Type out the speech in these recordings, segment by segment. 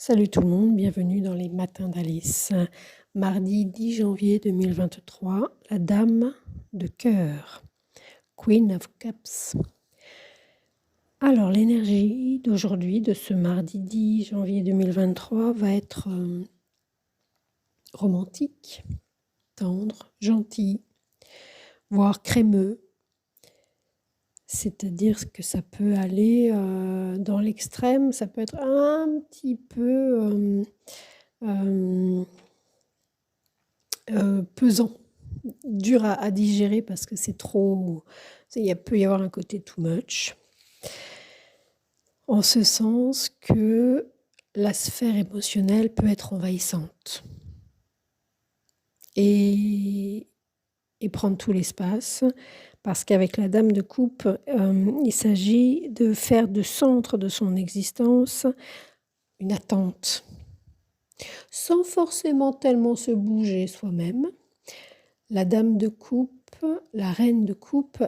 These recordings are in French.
Salut tout le monde, bienvenue dans les matins d'Alice. Mardi 10 janvier 2023, la dame de cœur, Queen of Cups. Alors l'énergie d'aujourd'hui, de ce mardi 10 janvier 2023, va être romantique, tendre, gentil, voire crémeux. C'est-à-dire que ça peut aller dans l'extrême, ça peut être un petit peu pesant, dur à digérer parce que c'est trop, il peut y avoir un côté too much. En ce sens que la sphère émotionnelle peut être envahissante et prendre tout l'espace. Parce qu'avec la dame de coupe, il s'agit de faire du centre de son existence une attente, sans forcément tellement se bouger soi-même. La dame de coupe, la reine de coupe,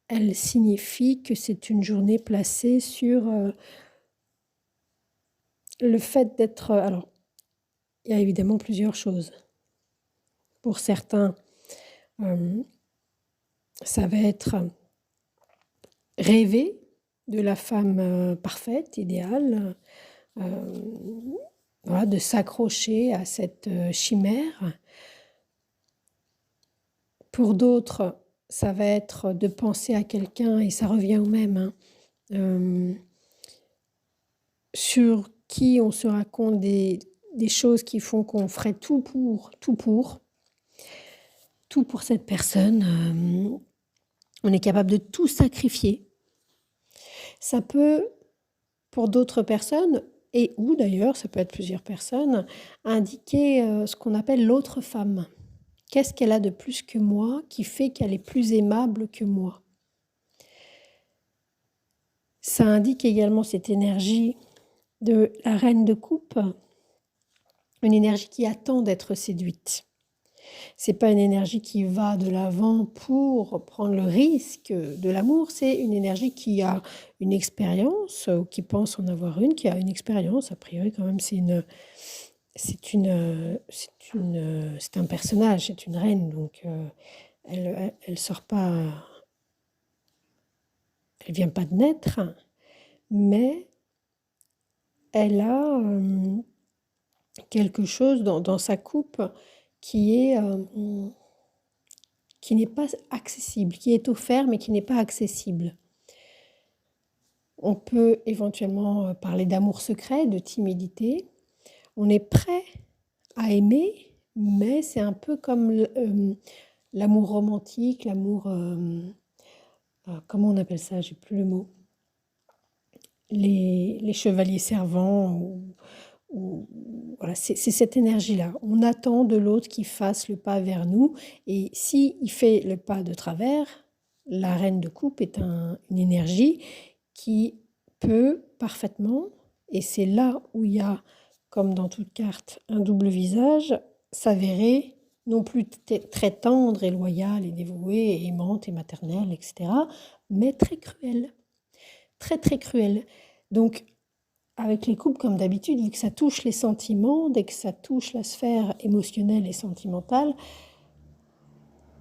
elle signifie que c'est une journée placée sur le fait d'être... Alors, il y a évidemment plusieurs choses. Pour certains, ça va être rêver de la femme parfaite, idéale, voilà, de s'accrocher à cette chimère. Pour d'autres, ça va être de penser à quelqu'un, et ça revient au même, sur qui on se raconte des choses qui font qu'on ferait tout pour cette personne. On est capable de tout sacrifier. Ça peut, pour d'autres personnes, et ou d'ailleurs, ça peut être plusieurs personnes, indiquer ce qu'on appelle l'autre femme. Qu'est-ce qu'elle a de plus que moi qui fait qu'elle est plus aimable que moi? Ça indique également cette énergie de la reine de coupe, une énergie qui attend d'être séduite. C'est pas une énergie qui va de l'avant pour prendre le risque de l'amour, c'est une énergie qui a une expérience, ou qui pense en avoir une, qui a une expérience, a priori quand même c'est un personnage, c'est une reine, donc elle sort pas, elle vient pas de naître, mais elle a quelque chose dans sa coupe qui n'est pas accessible, qui est offert mais qui n'est pas accessible. On peut éventuellement parler d'amour secret, de timidité. On est prêt à aimer, mais c'est un peu comme l'amour romantique, l'amour... comment on appelle ça? J'ai plus le mot. Les chevaliers servants, voilà, c'est cette énergie-là. On attend de l'autre qu'il fasse le pas vers nous, et s'il fait le pas de travers, la reine de coupe est une énergie qui peut parfaitement, et c'est là où il y a, comme dans toute carte, un double visage, s'avérer non plus très tendre et loyale et dévouée et aimante et maternelle, etc., mais très cruelle. Très, très cruelle. Donc, avec les couples, comme d'habitude, vu que ça touche les sentiments, dès que ça touche la sphère émotionnelle et sentimentale,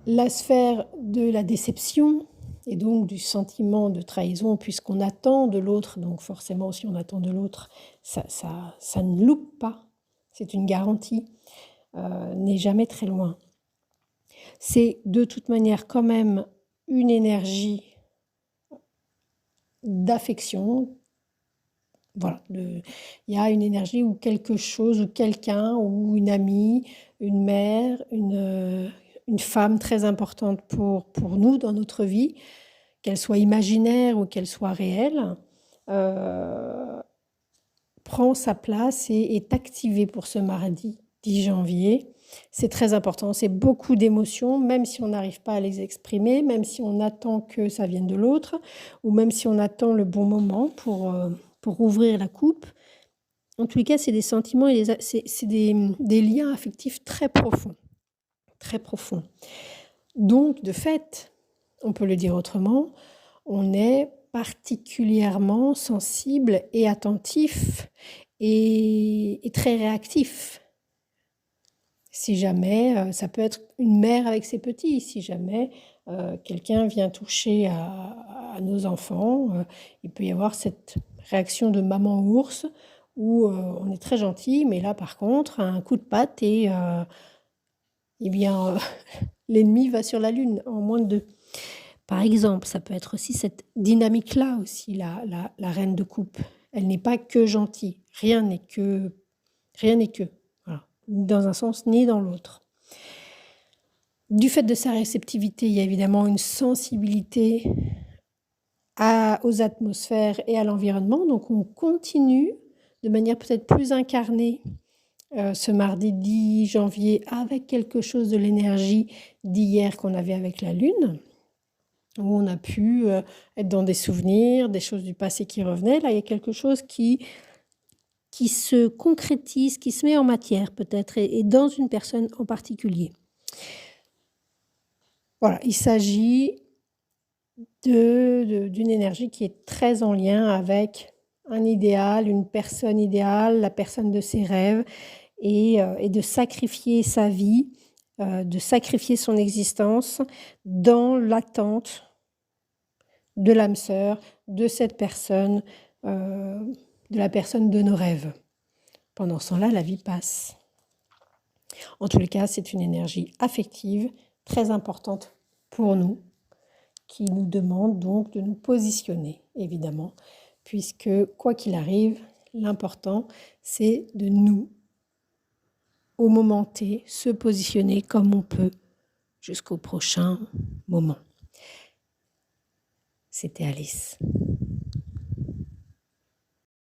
la sphère de la déception et donc du sentiment de trahison, puisqu'on attend de l'autre, donc forcément si on attend de l'autre, ça ne loupe pas, c'est une garantie, n'est jamais très loin. C'est de toute manière quand même une énergie d'affection. Voilà, il y a une énergie ou quelque chose, ou quelqu'un, ou une amie, une mère, une femme très importante pour nous dans notre vie, qu'elle soit imaginaire ou qu'elle soit réelle, prend sa place et est activée pour ce mardi 10 janvier. C'est très important, c'est beaucoup d'émotions, même si on n'arrive pas à les exprimer, même si on attend que ça vienne de l'autre, ou même si on attend le bon moment pour ouvrir la coupe. En tous les cas, c'est des sentiments et c'est des liens affectifs très profonds. Très profonds. Donc, de fait, on peut le dire autrement, on est particulièrement sensible et attentif est très réactif. Si jamais, ça peut être une mère avec ses petits, si jamais quelqu'un vient toucher à nos enfants, il peut y avoir cette réaction de maman ours où on est très gentil, mais là par contre, un coup de patte et eh bien, l'ennemi va sur la lune en moins de 2. Par exemple, ça peut être aussi cette dynamique-là aussi, la reine de coupe. Elle n'est pas que gentille, rien n'est que, voilà, ni dans un sens ni dans l'autre. Du fait de sa réceptivité, il y a évidemment une sensibilité aux atmosphères et à l'environnement, donc on continue de manière peut-être plus incarnée ce mardi 10 janvier avec quelque chose de l'énergie d'hier qu'on avait avec la lune, où on a pu être dans des souvenirs, des choses du passé qui revenaient. Là, il y a quelque chose qui se concrétise, qui se met en matière peut-être, et dans une personne en particulier. Voilà, il s'agit d'une énergie qui est très en lien avec un idéal, une personne idéale, la personne de ses rêves, et de sacrifier sa vie, de sacrifier son existence dans l'attente de l'âme sœur, de cette personne, de la personne de nos rêves. Pendant ce temps-là, la vie passe. En tous les cas, c'est une énergie affective très importante pour nous, qui nous demande donc de nous positionner, évidemment, puisque quoi qu'il arrive, l'important, c'est de nous, au moment T, se positionner comme on peut jusqu'au prochain moment. C'était Alice.